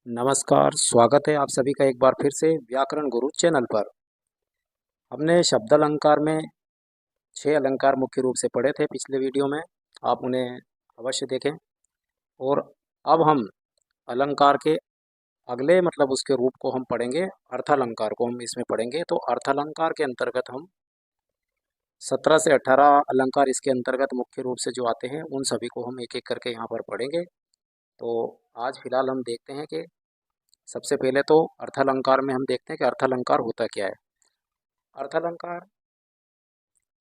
नमस्कार, स्वागत है आप सभी का एक बार फिर से व्याकरण गुरु चैनल पर। हमने शब्द अलंकार में 6 अलंकार मुख्य रूप से पढ़े थे पिछले वीडियो में। आप उन्हें अवश्य देखें। और अब हम अलंकार के अगले मतलब उसके रूप को हम पढ़ेंगे। अर्थालंकार को हम इसमें पढ़ेंगे। तो अर्थालंकार के अंतर्गत हम 17 से 18 अलंकार इसके अंतर्गत मुख्य रूप से जो आते हैं उन सभी को हम एक एक करके यहाँ पर पढ़ेंगे। तो आज फिलहाल हम देखते हैं कि सबसे पहले तो अर्थालंकार में हम देखते हैं कि अर्थालंकार होता क्या है। अर्थालंकार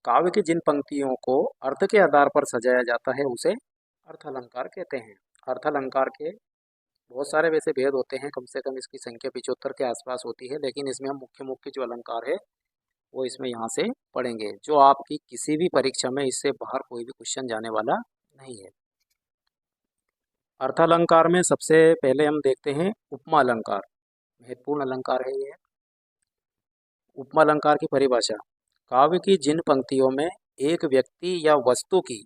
काव्य की जिन पंक्तियों को अर्थ के आधार पर सजाया जाता है उसे अर्थालंकार कहते हैं। अर्थालंकार के बहुत सारे वैसे भेद होते हैं, कम से कम इसकी संख्या 75 के आसपास होती है, लेकिन इसमें हम मुख्य मुख्य जो अलंकार है वो इसमें यहाँ से पढ़ेंगे, जो आपकी किसी भी परीक्षा में इससे बाहर कोई भी क्वेश्चन जाने वाला नहीं है। अर्थालंकार में सबसे पहले हम देखते हैं उपमा अलंकार। महत्वपूर्ण अलंकार है ये। उपमा अलंकार की परिभाषा: काव्य की जिन पंक्तियों में एक व्यक्ति या वस्तु की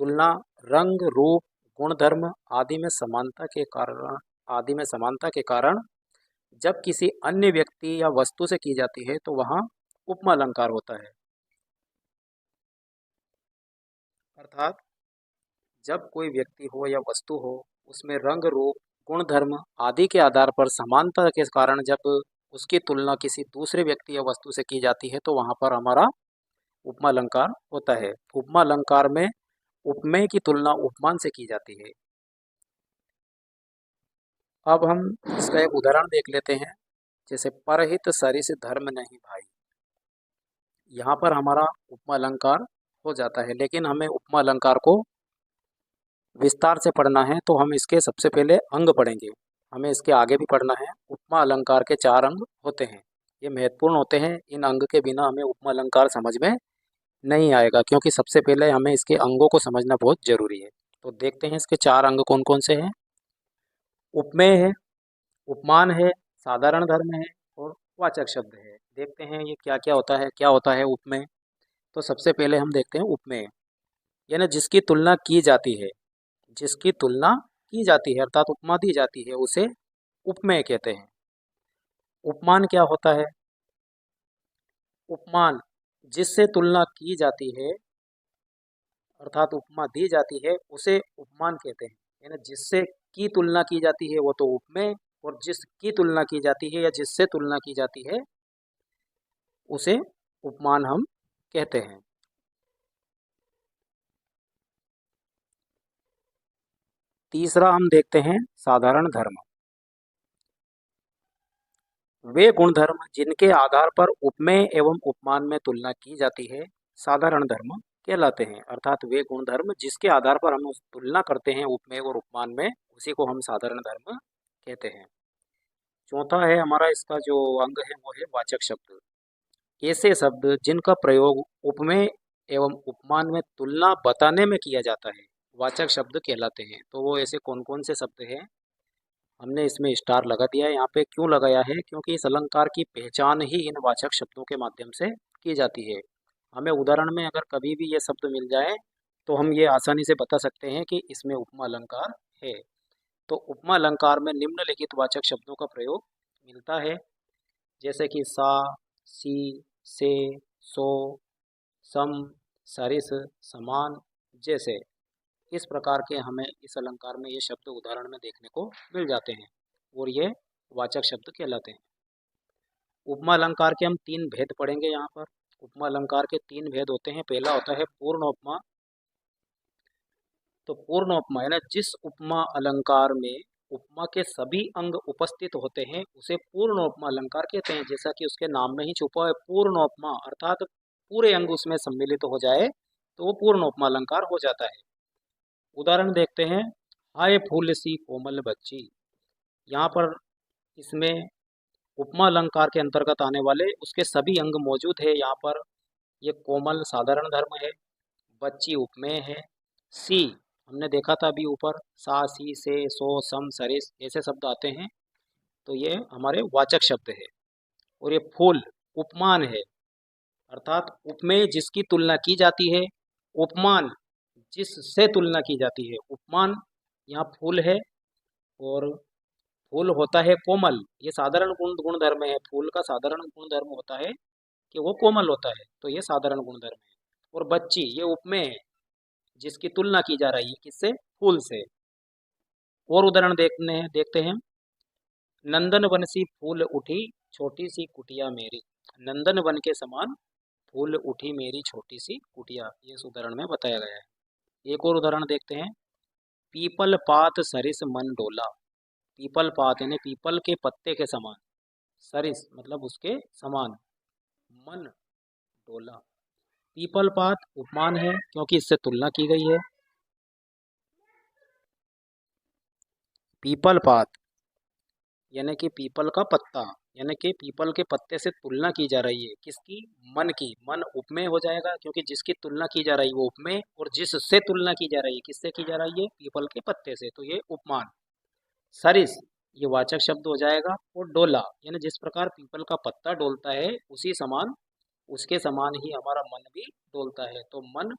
तुलना रंग, रूप, गुणधर्म आदि में समानता के कारण जब किसी अन्य व्यक्ति या वस्तु से की जाती है तो वहाँ उपमा अलंकार होता है। अर्थात जब कोई व्यक्ति हो या वस्तु हो, उसमें रंग, रूप, गुण, धर्म आदि के आधार पर समानता के कारण जब उसकी तुलना किसी दूसरे व्यक्ति या वस्तु से की जाती है तो वहां पर हमारा उपमा अलंकार होता है। उपमा अलंकार में उपमेय की तुलना उपमान से की जाती है। अब हम इसका एक उदाहरण देख लेते हैं। जैसे परहित सरिस धर्म नहीं भाई, यहाँ पर हमारा उपमा अलंकार हो जाता है। लेकिन हमें उपमा अलंकार को विस्तार से पढ़ना है तो हम इसके सबसे पहले अंग पढ़ेंगे। हमें इसके आगे भी पढ़ना है। उपमा अलंकार के 4 अंग होते हैं। ये महत्वपूर्ण होते हैं। इन अंग के बिना हमें उपमा अलंकार समझ में नहीं आएगा, क्योंकि सबसे पहले हमें इसके अंगों को समझना बहुत जरूरी है। तो देखते हैं इसके 4 अंग कौन कौन से हैं। उपमेय है, उपमान है, साधारण धर्म है और वाचक शब्द है। देखते हैं ये क्या क्या होता है। क्या होता है उपमेय? तो सबसे पहले हम देखते हैं उपमेय, यानी जिसकी तुलना की जाती है। जिसकी तुलना की जाती है अर्थात उपमा दी जाती है उसे उपमेय कहते हैं। उपमान क्या होता है? उपमान जिससे तुलना की जाती है अर्थात उपमा दी जाती है उसे उपमान कहते हैं। यानी जिससे की तुलना की जाती है वो तो उपमेय, और जिसकी तुलना की जाती है या जिससे तुलना की जाती है उसे उपमान हम कहते हैं। तीसरा हम देखते हैं साधारण धर्म। वे गुणधर्म जिनके आधार पर उपमेय एवं उपमान में तुलना की जाती है साधारण धर्म कहलाते हैं। अर्थात वे गुणधर्म जिसके आधार पर हम तुलना करते हैं उपमेय और उपमान में, उसी को हम साधारण धर्म कहते हैं। चौथा है हमारा इसका जो अंग है वो है वाचक शब्द। ऐसे शब्द जिनका प्रयोग उपमेय एवं उपमान में तुलना बताने में किया जाता है वाचक शब्द कहलाते हैं। तो वो ऐसे कौन कौन से शब्द हैं? हमने इसमें स्टार लगा दिया है। यहाँ पे क्यों लगाया है? क्योंकि इस अलंकार की पहचान ही इन वाचक शब्दों के माध्यम से की जाती है। हमें उदाहरण में अगर कभी भी ये शब्द मिल जाए तो हम ये आसानी से बता सकते हैं कि इसमें उपमा अलंकार है। तो उपमा अलंकार में निम्नलिखित वाचक शब्दों का प्रयोग मिलता है, जैसे कि सा, सी, से, सो, सम, सरिस, समान जैसे। इस प्रकार के हमें इस अलंकार में ये शब्द उदाहरण में देखने को मिल जाते हैं और ये वाचक शब्द कहलाते हैं। उपमा अलंकार के हम 3 भेद पढ़ेंगे यहाँ पर। उपमा अलंकार के 3 भेद होते हैं। पहला होता है पूर्ण उपमा। तो पूर्ण उपमा यानी जिस उपमा अलंकार में उपमा के सभी अंग उपस्थित होते हैं उसे पूर्ण उपमा अलंकार कहते हैं। जैसा कि उसके नाम में ही छुपा है पूर्ण उपमा, अर्थात पूरे अंग उसमें सम्मिलित हो जाए तो वो पूर्ण उपमा अलंकार हो जाता है। उदाहरण देखते हैं। हाय फूल सी कोमल बच्ची, यहाँ पर इसमें उपमा अलंकार के अंतर्गत आने वाले उसके सभी अंग मौजूद है। यहाँ पर ये कोमल साधारण धर्म है, बच्ची उपमेय है, सी हमने देखा था अभी ऊपर, सा, सी, से, सो, सम, सरिस ऐसे शब्द आते हैं। तो ये हमारे वाचक शब्द है। और ये फूल उपमान है, अर्थात उपमेय जिसकी तुलना की जाती है, उपमान जिससे तुलना की जाती है। उपमान यहाँ फूल है और फूल होता है कोमल, ये साधारण गुणधर्म है। फूल का साधारण गुणधर्म होता है कि वो कोमल होता है, तो ये साधारण गुणधर्म है। और बच्ची ये उपमेय है, जिसकी तुलना की जा रही है किससे? फूल से। और उदाहरण देखते हैं। नंदन वन सी फूल उठी छोटी सी कुटिया मेरी। नंदन वन के समान फूल उठी मेरी छोटी सी कुटिया, ये इस उदाहरण में बताया गया है। एक और उदाहरण देखते हैं। पीपल पात सरिस मन डोला। पीपल पात यानी पीपल के पत्ते के समान, सरिस मतलब उसके समान, मन डोला। पीपल पात उपमान है क्योंकि इससे तुलना की गई है। पीपल पात यानी कि पीपल का पत्ता, यानी कि पीपल के पत्ते से तुलना की जा रही है किसकी? मन की। मन उपमेय हो जाएगा क्योंकि जिसकी तुलना की जा रही है वो उपमेय, और जिससे तुलना की जा रही है किससे की जा रही है? पीपल के पत्ते से, तो ये उपमान। सरिस ये वाचक शब्द हो जाएगा। और डोला यानी जिस प्रकार पीपल का पत्ता डोलता है उसी समान, उसके समान ही हमारा मन भी डोलता है, तो मन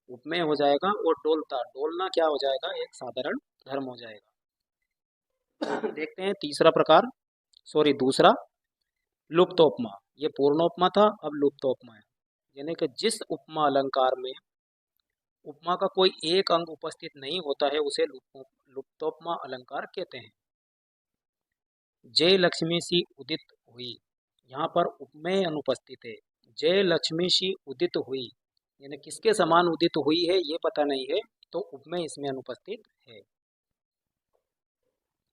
उपमेय हो जाएगा। और डोलता, डोलना क्या हो जाएगा? एक साधारण धर्म हो जाएगा। देखते हैं तीसरा प्रकार, सॉरी दूसरा, लुप्तोपमा। ये पूर्णोपमा था, अब लुप्तोपमा है। यानी कि जिस उपमा अलंकार में उपमा का कोई एक अंग उपस्थित नहीं होता है उसे लुप्तोपमा अलंकार कहते हैं। जय लक्ष्मी सी उदित हुई, यहाँ पर उपमेय अनुपस्थित है। जय लक्ष्मी सी उदित हुई यानी किसके समान उदित हुई है ये पता नहीं है, तो उपमेय इसमें अनुपस्थित है।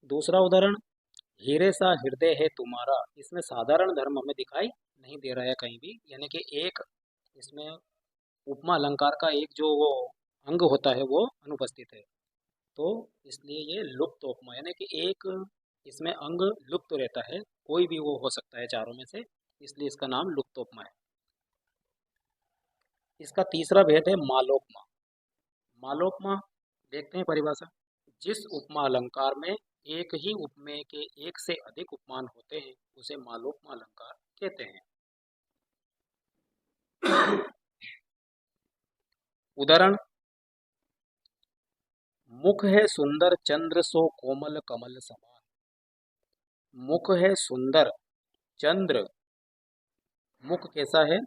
दूसरा उदाहरण, हीरे सा हृदय है तुम्हारा। इसमें साधारण धर्म हमें दिखाई नहीं दे रहा है कहीं भी, यानी कि एक इसमें उपमा अलंकार का एक जो वो अंग होता है वो अनुपस्थित है, तो इसलिए ये लुप्त उपमा, यानी कि एक इसमें अंग लुप्त रहता है, कोई भी वो हो सकता है चारों में से, इसलिए इसका नाम लुप्त उपमा है। इसका तीसरा भेद है मालोपमा। मालोपमा देखते हैं परिभाषा। जिस उपमा अलंकार में एक ही उपमेय के एक से अधिक उपमान होते हैं उसे मालोपमा अलंकार कहते हैं। उदाहरण, मुख है सुंदर चंद्र सो कोमल कमल समान। मुख है सुंदर चंद्र, मुख कैसा है?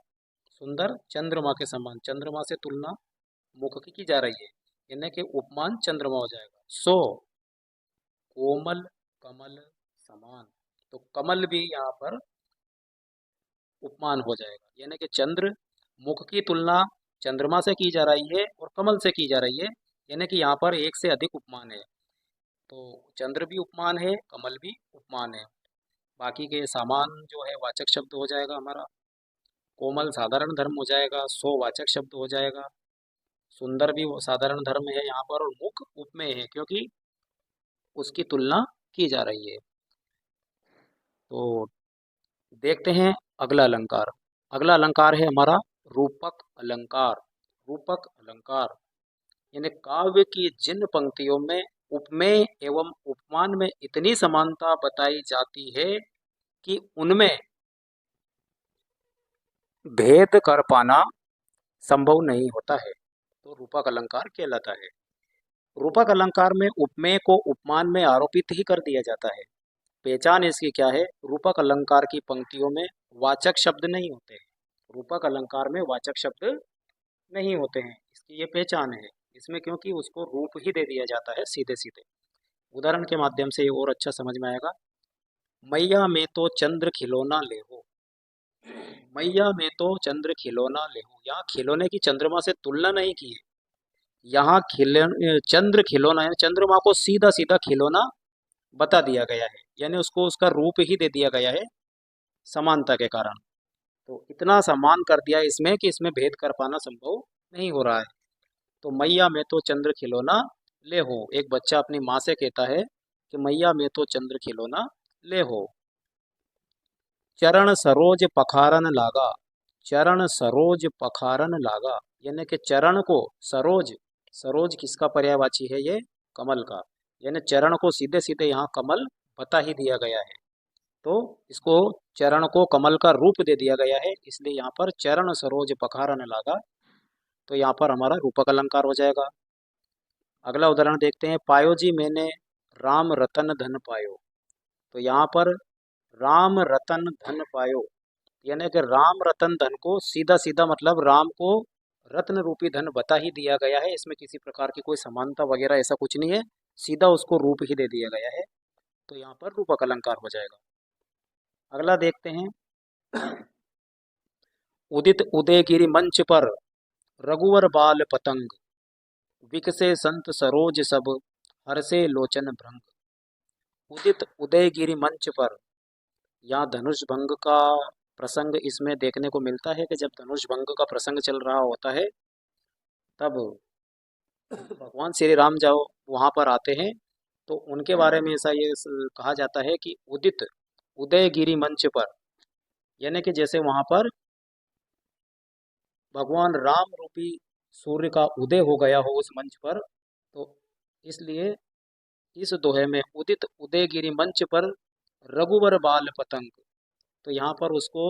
सुंदर, चंद्रमा के समान। चंद्रमा से तुलना मुख की जा रही है, यानी कि उपमान चंद्रमा हो जाएगा। सो कोमल कमल समान, तो कमल भी यहाँ पर उपमान हो जाएगा, यानी कि चंद्र, मुख की तुलना चंद्रमा से की जा रही है और कमल से की जा रही है, यानी कि यहाँ पर एक से अधिक उपमान है, तो चंद्र भी उपमान है, कमल भी उपमान है। बाकी के समान जो है वाचक शब्द हो जाएगा हमारा। कोमल साधारण धर्म हो जाएगा, सो वाचक शब्द हो जाएगा, सुंदर भी वो साधारण धर्म है यहाँ पर, और मुख उपमेय है क्योंकि उसकी तुलना की जा रही है। तो देखते हैं अगला अलंकार। अगला अलंकार है हमारा रूपक अलंकार। रूपक अलंकार यानी काव्य की जिन पंक्तियों में उपमेय एवं उपमान में इतनी समानता बताई जाती है कि उनमें भेद कर पाना संभव नहीं होता है, तो रूपक अलंकार कहलाता है। रूपक अलंकार में उपमेय को उपमान में आरोपित ही कर दिया जाता है। पहचान इसकी क्या है? रूपक अलंकार की पंक्तियों में वाचक शब्द नहीं होते हैं। रूपक अलंकार में वाचक शब्द नहीं होते हैं, इसकी ये पहचान है इसमें, क्योंकि उसको रूप ही दे दिया जाता है सीधे सीधे। उदाहरण के माध्यम से ये और अच्छा समझ में आएगा। मैया में तो चंद्र खिलौना ले हो। मैया में तो चंद्र खिलौना ले हो, यहाँ खिलौने की चंद्रमा से तुलना नहीं की है। यहाँ चंद्र खिलौना है, चंद्रमा को सीधा सीधा खिलौना बता दिया गया है, यानी उसको उसका रूप ही दे दिया गया है समानता के कारण। तो इतना समान कर दिया इसमें कि इसमें भेद कर पाना संभव नहीं हो रहा है। तो मैया में तो चंद्र खिलौना ले हो, एक बच्चा अपनी माँ से कहता है कि मैया में तो चंद्र खिलौना ले हो। चरण सरोज पखारन लागा। चरण सरोज पखारन लागा यानी कि चरण को सरोज, सरोज किसका पर्यायवाची है? ये कमल का, यानी चरण को सीधे सीधे यहाँ कमल बता ही दिया गया है, तो इसको चरण को कमल का रूप दे दिया गया है, इसलिए यहाँ पर चरण सरोज पखारन लागा, तो यहाँ पर हमारा रूपक अलंकार हो जाएगा। अगला उदाहरण देखते हैं। पायो जी मैंने राम रतन धन पायो। तो यहाँ पर राम रतन धन पायो, यानी कि राम रतन धन को सीधा सीधा मतलब राम को रत्न रूपी धन बता ही दिया गया है। इसमें किसी प्रकार की कोई समानता वगैरह ऐसा कुछ नहीं है, सीधा उसको रूप ही दे दिया गया है। तो यहाँ पर रूपक अलंकार हो जाएगा। अगला देखते हैं। उदित उदयगिरि मंच पर रघुवर बाल पतंग, विकसे संत सरोज सब, हर्षे लोचन भृंग। उदित उदयगिरि मंच पर, यहाँ धनुष भंग का प्रसंग इसमें देखने को मिलता है कि जब धनुष भंग का प्रसंग चल रहा होता है तब भगवान श्री राम जाओ वहां पर आते हैं। तो उनके बारे में ऐसा ये कहा जाता है कि उदित उदयगिरि मंच पर, यानी कि जैसे वहां पर भगवान राम रूपी सूर्य का उदय हो गया हो उस मंच पर, तो इसलिए इस दोहे में उदित उदयगिरि मंच पर रघुवर बाल पतंग, तो यहाँ पर उसको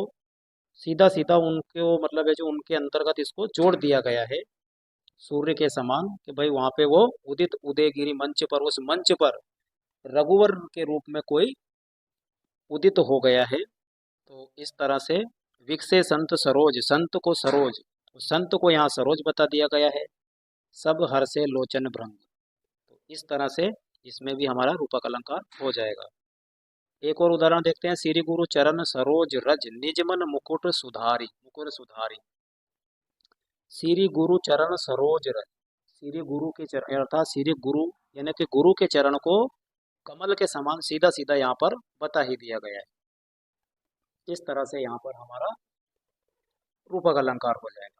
सीधा सीधा उनको मतलब है जो उनके अंतर्गत इसको जोड़ दिया गया है सूर्य के समान, कि भाई वहां पे वो उदित उदयगिरि मंच पर, उस मंच पर रघुवर के रूप में कोई उदित हो गया है। तो इस तरह से विकसे संत सरोज, संत को सरोज, तो संत को यहाँ सरोज बता दिया गया है। सब हर्षे लोचन भृंग, तो इस तरह से इसमें भी हमारा रूपक अलंकार हो जाएगा। एक और उदाहरण देखते हैं। श्री गुरु चरण सरोज रज, निजमन मुकुट सुधारी, मुकुट सुधारी। श्री गुरु चरण सरोज रज, श्री गुरु के चरण अर्थात श्री गुरु यानी कि गुरु के चरण को कमल के समान सीधा सीधा यहाँ पर बता ही दिया गया है। इस तरह से यहाँ पर हमारा रूपक अलंकार हो जाएगा।